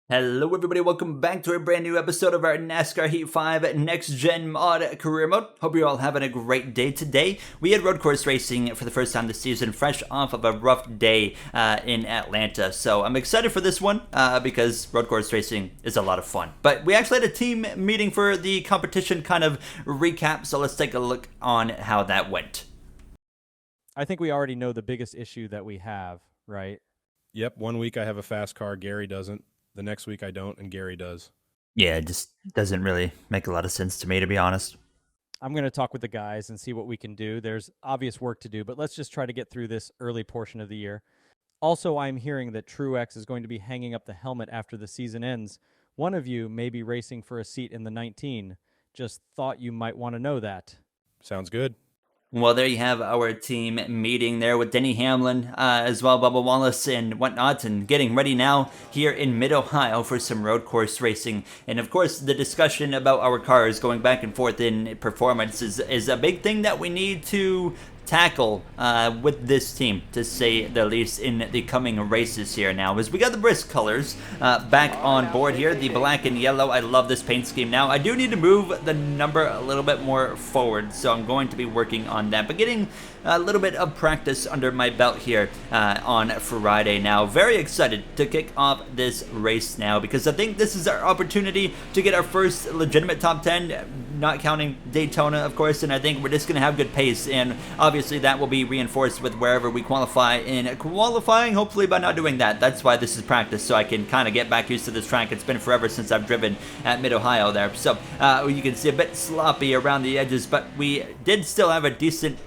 Hello everybody, welcome back to a brand new episode of our NASCAR Heat 5 Next Gen Mod Career Mode. Hope you're all having a great day today. We had road course racing for the first time this season, fresh off of a rough day in Atlanta. So I'm excited for this one because road course racing is a lot of fun. But we actually had a team meeting for the competition kind of recap, so let's take a look on how that went. I think we already know the biggest issue that we have, right? Yep, 1 week I have a fast car, Gary doesn't. The next week I don't, and Gary does. Yeah, it just doesn't really make a lot of sense to me, to be honest. I'm going to talk with the guys and see what we can do. There's obvious work to do, but let's just try to get through this early portion of the year. Also, I'm hearing that Truex is going to be hanging up the helmet after the season ends. One of you may be racing for a seat in the 19. Just thought you might want to know that. Sounds good. Well, there you have our team meeting there with Denny Hamlin, as well, Bubba Wallace and whatnot, and getting ready now here in mid-Ohio for some road course racing. And of course, the discussion about our cars going back and forth in performance is a big thing that we need to tackle with this team, to say the least, in the coming races here now, as we got the brisk colors back on board here, the black and yellow. I love this paint scheme. Now I do need to move the number a little bit more forward, so I'm going to be working on that, but getting a little bit of practice under my belt here on Friday now. Very excited to kick off this race now, because I think this is our opportunity to get our first legitimate top 10, not counting Daytona, of course, and I think we're just going to have good pace, and obviously that will be reinforced with wherever we qualify in qualifying, hopefully by not doing that. That's why this is practice, so I can kind of get back used to this track. It's been forever since I've driven at Mid-Ohio there, so you can see a bit sloppy around the edges, but we did still have a decent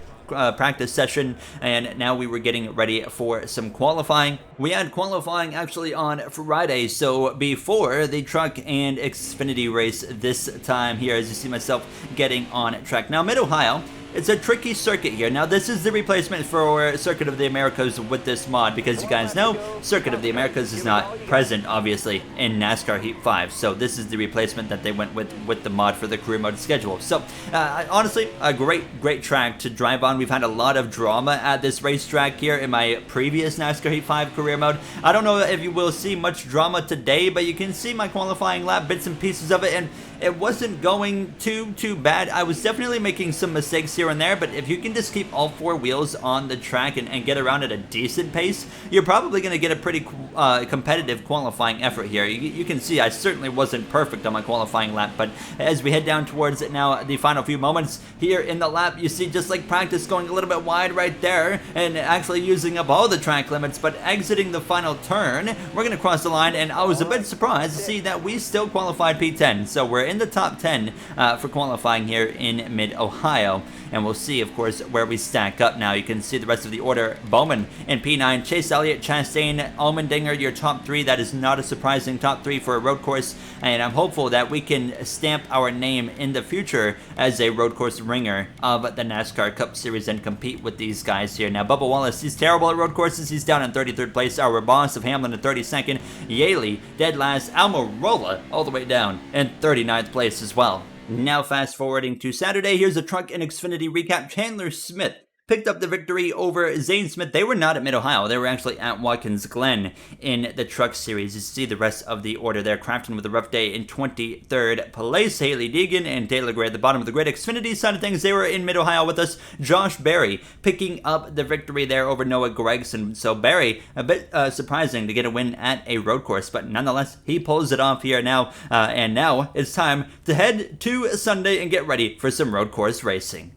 practice session, and now we were getting ready for some qualifying. We had qualifying actually on Friday, so before the truck and Xfinity race this time here, as you see myself getting on track. Now, Mid-Ohio, it's a tricky circuit here. Now, this is the replacement for Circuit of the Americas with this mod, because you guys know Circuit of the Americas is not present, obviously, in NASCAR Heat 5. So this is the replacement that they went with the mod for the career mode schedule. So, honestly, a great track to drive on. We've had a lot of drama at this racetrack here in my previous NASCAR Heat 5 career mode. I don't know if you will see much drama today, but you can see my qualifying lap, bits and pieces of it, and it wasn't going too bad. I was definitely making some mistakes here and there, but if you can just keep all four wheels on the track and get around at a decent pace, you're probably going to get a pretty competitive qualifying effort here. You can see I certainly wasn't perfect on my qualifying lap, but as we head down towards it now, the final few moments here in the lap, you see just like practice going a little bit wide right there and actually using up all the track limits, but exiting the final turn, we're going to cross the line, and I was a bit surprised to see that we still qualified P10, so we're in the top 10 for qualifying here in Mid-Ohio. And we'll see, of course, where we stack up now. You can see the rest of the order. Bowman in P9, Chase Elliott, Chastain, Allmendinger, your top three. That is not a surprising top three for a road course. And I'm hopeful that we can stamp our name in the future as a road course ringer of the NASCAR Cup Series and compete with these guys here. Now, Bubba Wallace, he's terrible at road courses. He's down in 33rd place. Our boss of Hamlin in 32nd. Yaley, dead last. Almirola all the way down in 39th place as well. Now fast forwarding to Saturday, here's a truck and Xfinity recap. Chandler Smith picked up the victory over Zane Smith. They were not at Mid-Ohio. They were actually at Watkins Glen in the truck series. You see the rest of the order there. Crafton with a rough day in 23rd place. Haley Deegan and Taylor Gray at the bottom of the grid. Xfinity side of things, they were in Mid-Ohio with us. Josh Berry picking up the victory there over Noah Gregson. So Berry, a bit surprising to get a win at a road course, but nonetheless, he pulls it off here now. And now it's time to head to Sunday and get ready for some road course racing.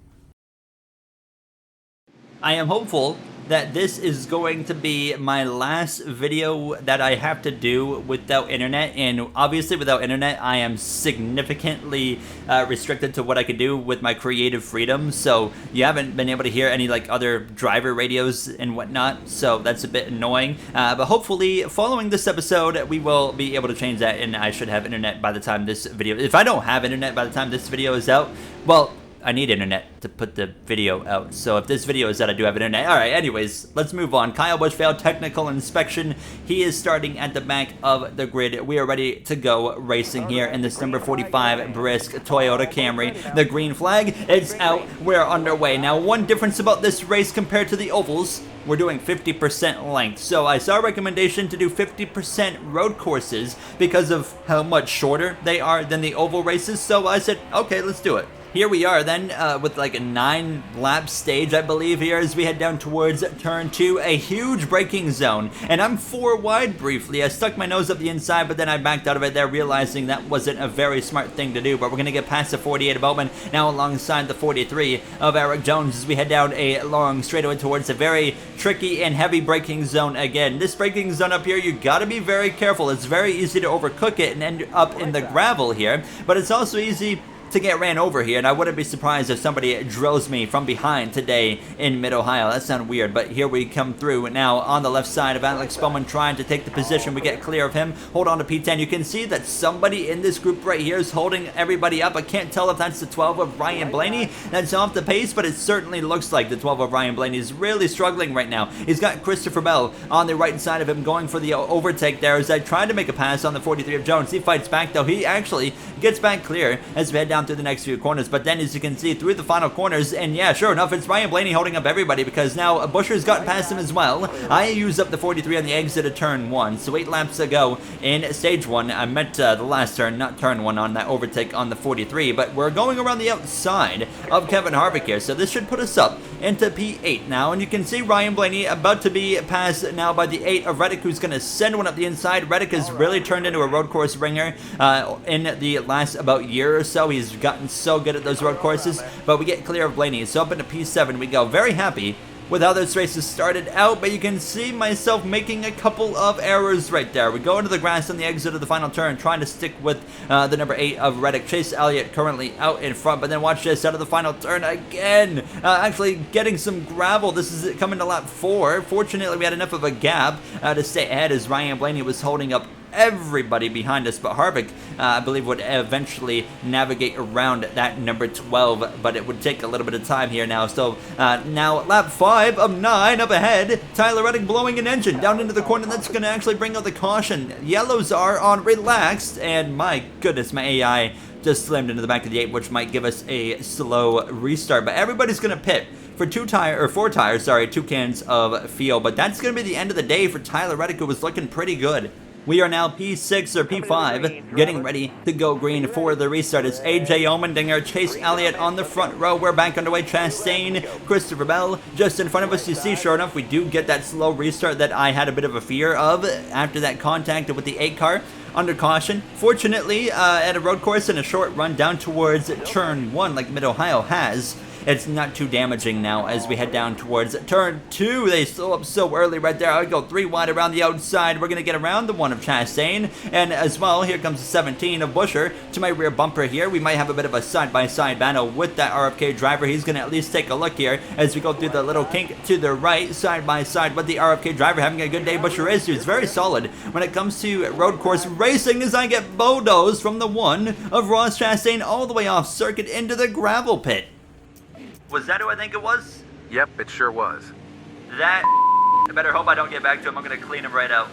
I am hopeful that this is going to be my last video that I have to do without internet, and obviously without internet I am significantly restricted to what I could do with my creative freedom, so you haven't been able to hear any like other driver radios and whatnot, so that's a bit annoying, but hopefully following this episode we will be able to change that, and I should have internet by the time this video, if I don't have internet by the time this video is out, well, I need internet to put the video out. So if this video is out, I do have internet. All right, anyways, let's move on. Kyle Busch failed technical inspection. He is starting at the back of the grid. We are ready to go racing here in this number 45 brisk Toyota Camry. The green flag, it's out. We're underway. Now, one difference about this race compared to the ovals, we're doing 50% length. So I saw a recommendation to do 50% road courses because of how much shorter they are than the oval races. So I said, okay, let's do it. Here we are then with like a 9-lap stage, I believe, here as we head down towards turn 2, a huge braking zone. And I'm 4 wide briefly. I stuck my nose up the inside, but then I backed out of it there, realizing that wasn't a very smart thing to do. But we're going to get past the 48 of OWEN, now alongside the 43 of Eric Jones as we head down a long straightaway towards a very tricky and heavy braking zone again. This braking zone up here, you got to be very careful. It's very easy to overcook it and end up in the gravel here, but it's also easy to get ran over here, and I wouldn't be surprised if somebody drills me from behind today in Mid-Ohio. That sounds weird, but here we come through now on the left side of Alex Bowman trying to take the position. We get clear of him. Hold on to P10. You can see that somebody in this group right here is holding everybody up. I can't tell if that's the 12 of Ryan Blaney that's off the pace, but it certainly looks like the 12 of Ryan Blaney is really struggling right now. He's got Christopher Bell on the right side of him going for the overtake there as I tried to make a pass on the 43 of Jones. He fights back, though. He actually gets back clear as we head down through the next few corners, but then as you can see through the final corners, and yeah, sure enough, it's Ryan Blaney holding up everybody because now Buscher's gotten past him as well. I used up the 43 on the exit of turn 1, so 8 laps to go in stage 1. I meant the last turn, not turn 1 on that overtake on the 43, but we're going around the outside of Kevin Harvick here, so this should put us up into P8 now, and you can see Ryan Blaney about to be passed now by the 8 of Reddick, who's going to send one up the inside. Reddick has really turned into a road course ringer in the last about year or so. He's gotten so good at those road courses, but we get clear of Blaney, so up into P7 we go. Very happy with how this race has started out, but you can see myself making a couple of errors right there. We go into the grass on the exit of the final turn, trying to stick with the number 8 of Reddick. Chase Elliott currently out in front, but then watch this, out of the final turn again, actually getting some gravel. This is coming to lap 4. Fortunately, we had enough of a gap to stay ahead as Ryan Blaney was holding up everybody behind us, but Harvick, I believe, would eventually navigate around that number 12, but it would take a little bit of time here now. So now lap 5 of 9 up ahead, Tyler Reddick blowing an engine down into the corner. That's going to actually bring out the caution. Yellows are on relaxed, and my goodness, my AI just slammed into the back of the 8, which might give us a slow restart, but everybody's going to pit for 4 tires, 2 cans of fuel, but that's going to be the end of the day for Tyler Reddick, who was looking pretty good. We are now P6 or P5, getting ready to go green for the restart. It's AJ Allmendinger, Chase Elliott on the front row. We're back underway. Chastain, Christopher Bell just in front of us. You see, sure enough, we do get that slow restart that I had a bit of a fear of after that contact with the 8 car. Under caution. Fortunately, at a road course in a short run down towards turn 1, like Mid-Ohio has, it's not too damaging now as we head down towards turn 2. They slow up so early right there. I go 3 wide around the outside. We're going to get around the 1 of Chastain. And as well, here comes the 17 of Buscher to my rear bumper here. We might have a bit of a side-by-side battle with that RFK driver. He's going to at least take a look here as we go through the little kink to the right, side-by-side with the RFK driver. Having a good day, Buscher is. He's very solid when it comes to road course racing as I get bulldozed from the 1 of Ross Chastain all the way off circuit into the gravel pit. Was that who I think it was? Yep, it sure was. That I better hope I don't get back to him. I'm going to clean him right out.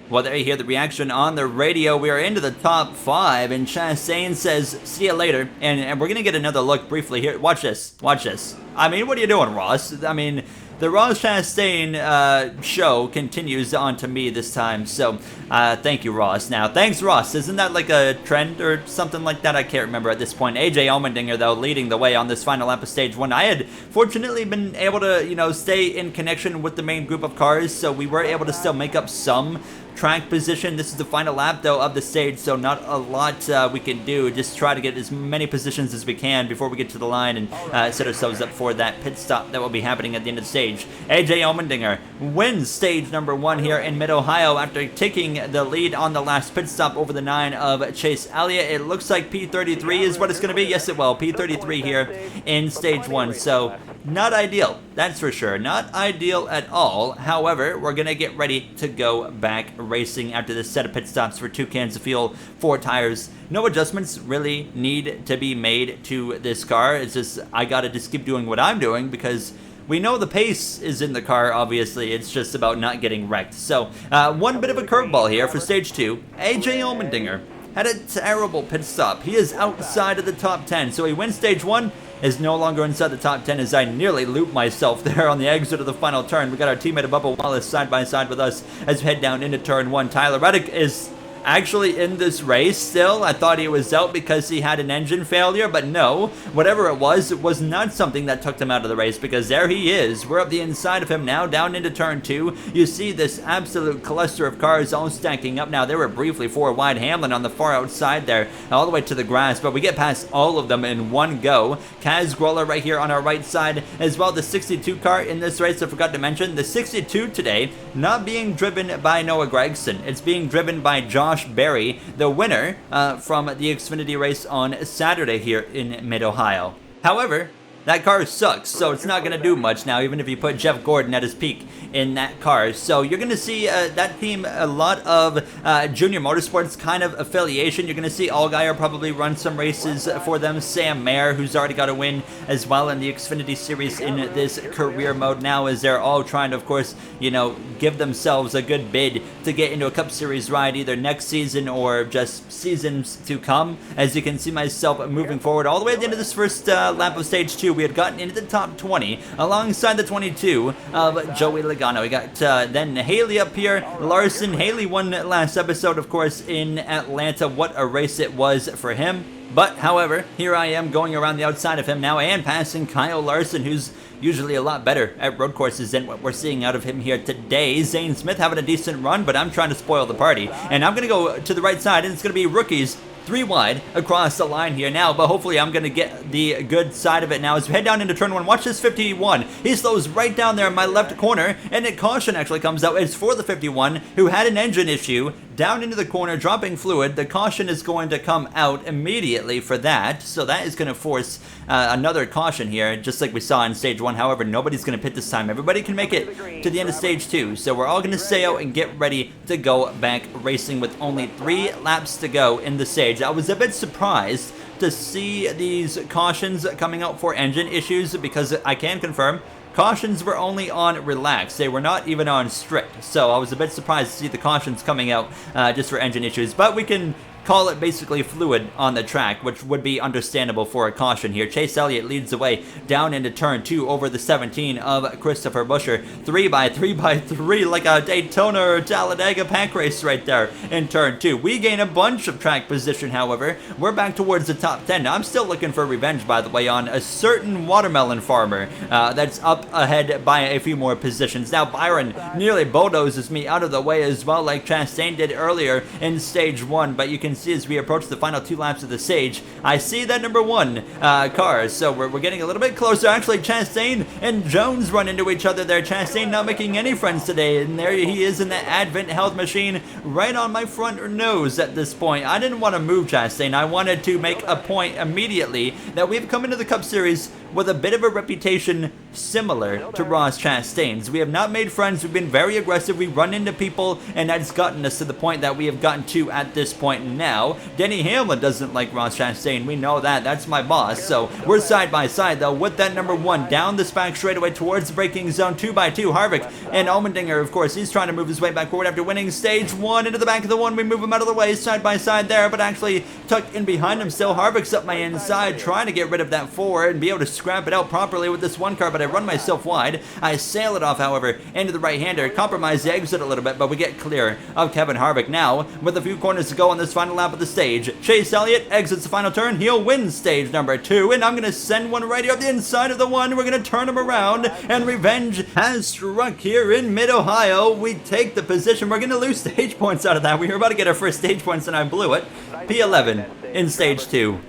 Well, there you hear the reaction on the radio. We are into the top 5, and Chastain says, see you later. And we're going to get another look briefly here. Watch this. Watch this. I mean, what are you doing, Ross? I mean, the Ross Chastain show continues on to me this time. So, thank you, Ross. Now, thanks, Ross. Isn't that like a trend or something like that? I can't remember at this point. AJ Allmendinger, though, leading the way on this final lap of stage 1. I had fortunately been able to, stay in connection with the main group of cars, so we were able to still make up some track position. This is the final lap, though, of the stage, so not a lot we can do. Just try to get as many positions as we can before we get to the line and set ourselves up for that pit stop that will be happening at the end of the stage. AJ Allmendinger wins stage number 1 here in Mid-Ohio after taking the lead on the last pit stop over the 9 of Chase Elliott. It looks like P33 is what it's going to be. Yes, it will. P33 here in stage 1. So Not ideal, that's for sure. Not ideal at all. However, we're going to get ready to go back racing after this set of pit stops for 2 cans of fuel, 4 tires. No adjustments really need to be made to this car. It's just I got to just keep doing what I'm doing because we know the pace is in the car, obviously. It's just about not getting wrecked. So, one bit of a curveball here for stage 2. AJ Allmendinger had a terrible pit stop. He is outside of the top 10. So he wins stage 1, is no longer inside the top 10 as I nearly looped myself there on the exit of the final turn. We got our teammate Bubba Wallace side by side with us as we head down into turn 1. Tyler Reddick is actually in this race still. I thought he was out because he had an engine failure, but no, whatever it was not something that took him out of the race because there he is. We're up the inside of him now, down into turn 2. You see this absolute cluster of cars all stacking up now. They were briefly 4 wide. Hamlin on the far outside there, all the way to the grass, but we get past all of them in one go. Kaz Growler right here on our right side as well. The 62 car in this race, I forgot to mention, the 62 today not being driven by Noah Gragson. It's being driven by Josh Berry, the winner from the Xfinity race on Saturday here in Mid-Ohio. However, that car sucks, so it's not going to do much now, even if you put Jeff Gordon at his peak in that car. So you're going to see that team, a lot of Junior Motorsports kind of affiliation. You're going to see Allgaier probably run some races for them. Sam Mayer, who's already got a win as well in the Xfinity Series in this career mode now, as they're all trying to, of course, you know, give themselves a good bid to get into a Cup Series ride either next season or just seasons to come. As you can see myself moving forward all the way at the end of this first lap of stage 2, we had gotten into the top 20 alongside the 22 of Joey Logano. We got then Haley up here, Larson. Haley won last episode, of course, in Atlanta. What a race it was for him. But, however, here I am going around the outside of him now and passing Kyle Larson, who's usually a lot better at road courses than what we're seeing out of him here today. Zane Smith having a decent run, but I'm trying to spoil the party. And I'm going to go to the right side, and it's going to be rookies 3 wide across the line here now, but hopefully I'm going to get the good side of it now as we head down into turn 1. Watch this 51. He slows right down there in my left corner, and a caution actually comes out. It's for the 51 who had an engine issue down into the corner, dropping fluid. The caution is going to come out immediately for that, so that is going to force another caution here, just like we saw in stage 1. However, nobody's going to pit this time. Everybody can make it to the end of stage 2, so we're all going to stay out and get ready to go back racing with only 3 laps to go in the stage. I was a bit surprised to see these cautions coming out for engine issues because I can confirm cautions were only on relax. They were not even on strict. So I was a bit surprised to see the cautions coming out just for engine issues. But we can call it basically fluid on the track, which would be understandable for a caution here. Chase Elliott leads the way down into turn 2 over the 17 of Christopher Buescher. 3x3 like a Daytona or Talladega pack race right there in turn 2. We gain a bunch of track position, however. We're back towards the top 10. Now, I'm still looking for revenge, by the way, on a certain watermelon farmer that's up ahead by a few more positions. Now, Byron nearly bulldozes me out of the way as well, like Chastain did earlier in stage 1, but you can see as we approach the final 2 laps of the stage, I see that number 1 car, so we're getting a little bit closer. Actually, Chastain and Jones run into each other there. Chastain not making any friends today, and there he is in the Advent health machine right on my front nose at this point. I didn't want to move Chastain. I wanted to make a point immediately that we've come into the Cup Series with a bit of a reputation similar to Ross Chastain's. We have not made friends. We've been very aggressive. We run into people, and that's gotten us to the point that we have gotten to at this point now. Denny Hamlin doesn't like Ross Chastain. We know that. That's my boss. So we're side by side, though, with that number 1 down this back straightaway towards the braking zone. 2x2. Harvick and Allmendinger, of course, he's trying to move his way back forward after winning stage 1 into the back of the 1. We move him out of the way side by side there, but actually tucked in behind him still. Harvick's up my inside, trying to get rid of that forward and be able to scrap it out properly with this 1 car, but I run myself wide. I sail it off, however, into the right-hander, compromise the exit a little bit, but we get clear of Kevin Harvick now with a few corners to go on this final lap of the stage. Chase Elliott exits the final turn. He'll win stage number 2, and I'm going to send one right here up the inside of the 1. We're going to turn him around, and revenge has struck here in Mid-Ohio. We take the position. We're going to lose stage points out of that. We were about to get our first stage points, and I blew it. P11 in stage 2.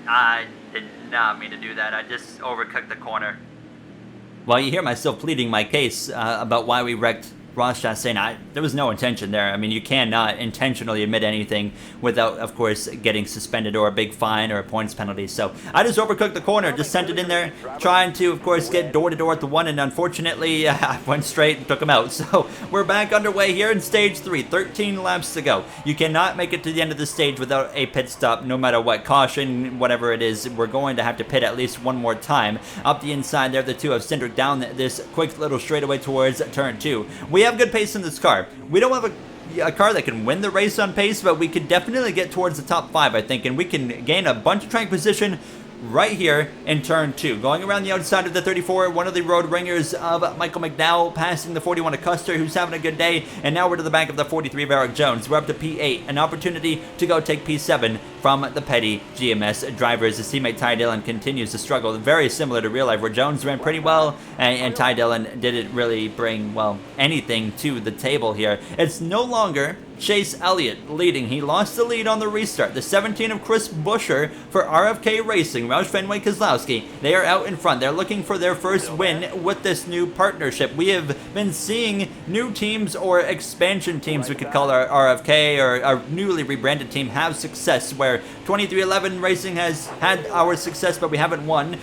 I did not mean to do that. I just overcooked the corner. Well, you hear myself pleading my case about why we wrecked Ross Chastain. There was no intention there. I mean, you cannot intentionally admit anything without, of course, getting suspended or a big fine or a points penalty. So I just overcooked the corner, just sent it in there, trying to, of course, get door-to-door at the 1, and unfortunately, I went straight and took him out. So we're back underway here in stage 3, 13 laps to go. You cannot make it to the end of the stage without a pit stop, no matter what. Caution, whatever it is, we're going to have to pit at least one more time. Up the inside there, the two have Cindric down this quick little straightaway towards turn 2. We have good pace in this car. We don't have a car that can win the race on pace, but we could definitely get towards the top 5, I think, and we can gain a bunch of track position right here in turn 2. Going around the outside of the 34, one of the road ringers of Michael McDowell, passing the 41 of Custer, who's having a good day, and now we're to the back of the 43 of Eric Jones. We're up to P8, an opportunity to go take P7 from the Petty GMS drivers. His teammate Ty Dillon continues to struggle, very similar to real life, where Jones ran pretty well, and Ty Dillon didn't really bring, well, anything to the table here. It's no longer Chase Elliott leading. He lost the lead on the restart. The 17 of Chris Buescher for RFK Racing, Roush Fenway Kozlowski, they are out in front. They're looking for their first win with this new partnership. We have been seeing new teams, or expansion teams we could call our RFK, or our newly rebranded team, have success, where 2311 Racing has had our success, but we haven't won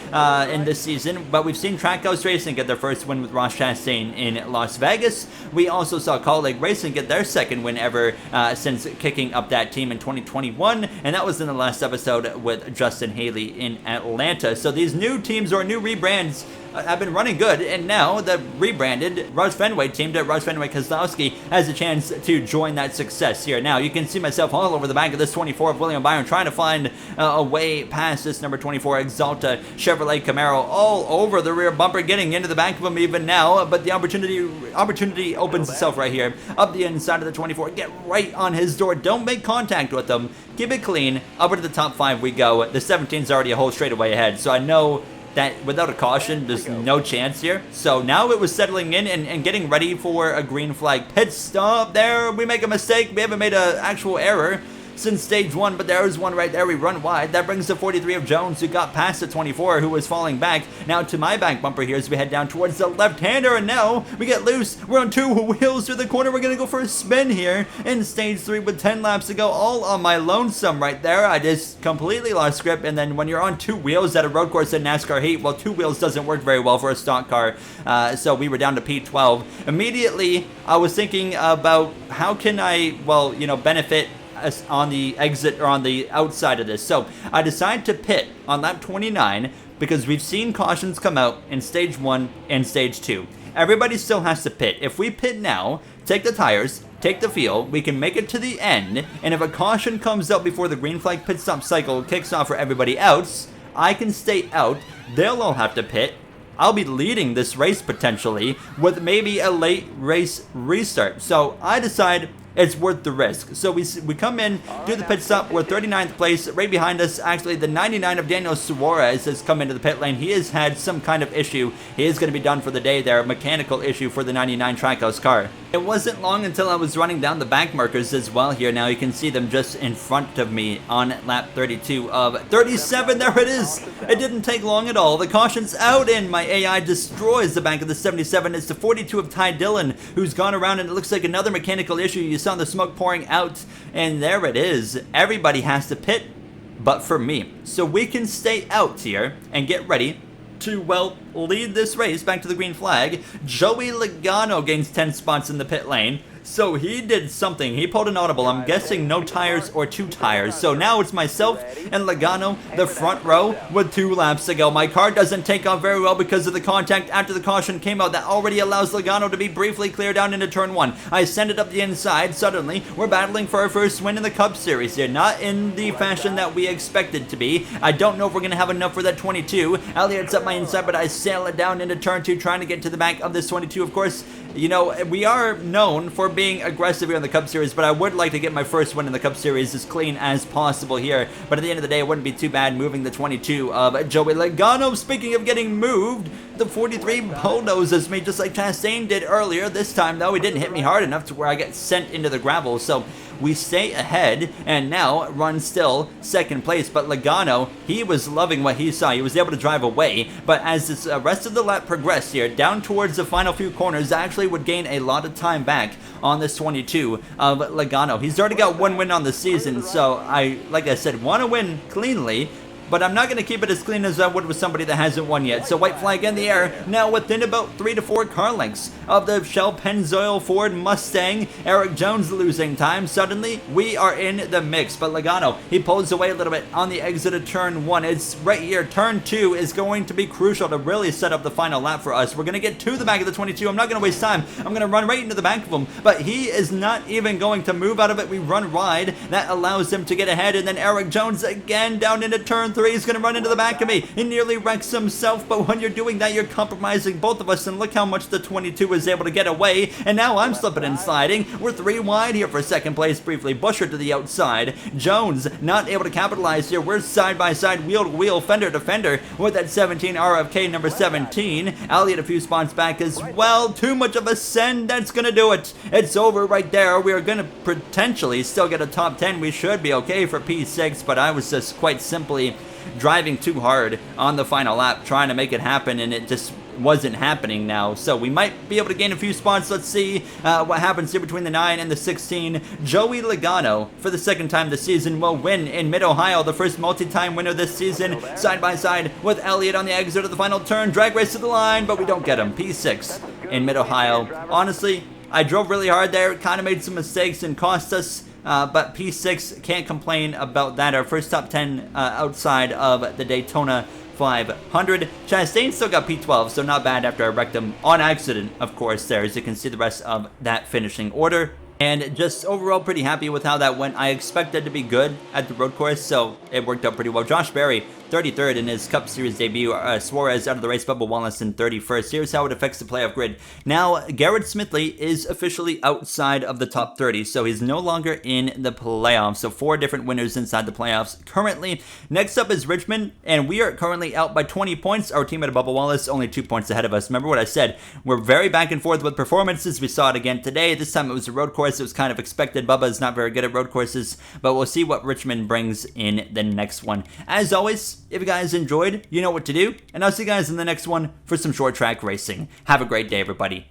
in this season. But we've seen Trackhouse Racing get their first win with Ross Chastain in Las Vegas. We also saw Colleague Racing get their second win ever since kicking up that team in 2021, and that was in the last episode with Justin Haley in Atlanta. So these new teams, or new rebrands, have been running good, and now the rebranded Roush Fenway team to Roush Fenway Kozlowski has a chance to join that success here. Now you can see myself all over the back of this 24 of William Byron, trying to find a way past this number 24 Exalta Chevrolet Camaro, all over the rear bumper, getting into the back of him even now, but the opportunity opens itself right here. Up the inside of the 24, get right on his door, don't make contact with him, keep it clean, up into the top 5 we go. The 17's already a whole straightaway ahead, so I know that without a caution, there's no chance here. So now it was settling in and getting ready for a green flag pit stop. There, we make a mistake. We haven't made an actual error since stage 1, but there is one right there. We run wide. That brings the 43 of Jones, who got past the 24, who was falling back. Now to my back bumper here as we head down towards the left-hander, and now we get loose. We're on 2 wheels through the corner. We're going to go for a spin here in stage 3 with 10 laps to go, all on my lonesome right there. I just completely lost grip, and then when you're on 2 wheels at a road course in NASCAR Heat, well, 2 wheels doesn't work very well for a stock car, so we were down to P12. Immediately, I was thinking about how can I, well, you know, benefit on the exit, or on the outside of this. So I decided to pit on lap 29 because we've seen cautions come out in stage 1 and stage 2. Everybody still has to pit. If we pit now, take the tires, take the fuel, we can make it to the end, and if a caution comes out before the green flag pit stop cycle kicks off for everybody else, I can stay out. They'll all have to pit. I'll be leading this race potentially with maybe a late race restart. So I decide it's worth the risk. So we come in, do the pit stop. We're 39th place. Right behind us, actually, the 99 of Daniel Suarez has come into the pit lane. He has had some kind of issue. He is going to be done for the day there. A mechanical issue for the 99 Trackhouse car. It wasn't long until I was running down the back markers as well here. Now you can see them just in front of me on lap 32 of 37. There it is. It didn't take long at all. The caution's out, and my AI destroys the back of the 77. It's the 42 of Ty Dillon, who's gone around, and it looks like another mechanical issue. You saw the smoke pouring out, and there it is. Everybody has to pit but for me. So we can stay out here and get ready to, well, lead this race back to the green flag. Joey Logano gains 10 spots in the pit lane. So he did something. He pulled an audible. I'm guessing no tires or 2 tires. So now it's myself and Logano, the front row, with 2 laps to go. My car doesn't take off very well because of the contact after the caution came out. That already allows Logano to be briefly clear down into turn 1. I send it up the inside. Suddenly, we're battling for our first win in the Cup Series here. Not in the fashion that we expected to be. I don't know if we're going to have enough for that 22. Elliott's up my inside, but I sail it down into turn 2, trying to get to the back of this 22. Of course, you know, we are known for being aggressive here in the Cup Series, but I would like to get my first win in the Cup Series as clean as possible here. But at the end of the day, it wouldn't be too bad moving the 22 of Joey Logano. Speaking of getting moved, the 43 bulldozes me just like Chastain did earlier. This time, though, he didn't hit me hard enough to where I get sent into the gravel. So we stay ahead and now run still second place. But Logano, he was loving what he saw. He was able to drive away, but as this rest of the lap progressed here, down towards the final few corners, actually would gain a lot of time back on this 22 of Logano. He's already got one win on the season, so like I said, want to win cleanly, but I'm not going to keep it as clean as I would with somebody that hasn't won yet. So white flag in the air, now within about 3 to 4 car lengths of the Shell Pennzoil Ford Mustang. Eric Jones losing time. Suddenly, we are in the mix, but Logano, he pulls away a little bit on the exit of turn 1. It's right here. Turn 2 is going to be crucial to really set up the final lap for us. We're going to get to the back of the 22. I'm not going to waste time. I'm going to run right into the back of him, but he is not even going to move out of it. We run wide. That allows him to get ahead, and then Eric Jones again down into turn 3. He's going to run into the back of me. He nearly wrecks himself, but when you're doing that, you're compromising both of us, and look how much the 22 is able to get away, and now I'm slipping and sliding. We're 3 wide here for second place briefly. Busher to the outside. Jones not able to capitalize here. We're side by side, wheel to wheel, fender to fender with that 17 RFK number 17. Elliott a few spots back as well. Too much of a send. That's going to do it. It's over right there. We are going to potentially still get a top 10. We should be okay for P6, but I was just quite simply driving too hard on the final lap, trying to make it happen, and it just wasn't happening now. So we might be able to gain a few spots. Let's see what happens here between the 9 and the 16. Joey Logano, for the second time this season, will win in Mid-Ohio, the first multi-time winner this season, side by side with Elliott on the exit of the final turn. Drag race to the line, but we don't get him. P6 in Mid-Ohio. Honestly, I drove really hard there. It kind of made some mistakes and cost us, but P6, can't complain about that. Our first top 10 outside of the Daytona 500. Chastain still got P12, so not bad after I wrecked him on accident, of course, there, as you can see the rest of that finishing order. And just overall pretty happy with how that went. I expected to be good at the road course, so it worked out pretty well. Josh Berry, 33rd in his Cup Series debut. Suarez out of the race. Bubba Wallace in 31st. Here's how it affects the playoff grid. Now, Garrett Smithley is officially outside of the top 30, so he's no longer in the playoffs. So 4 different winners inside the playoffs currently. Next up is Richmond, and we are currently out by 20 points. Our teammate Bubba Wallace only 2 points ahead of us. Remember what I said? We're very back and forth with performances. We saw it again today. This time it was a road course. It was kind of expected. Bubba is not very good at road courses, but we'll see what Richmond brings in the next one. As always, if you guys enjoyed, you know what to do, and I'll see you guys in the next one for some short track racing. Have a great day, everybody.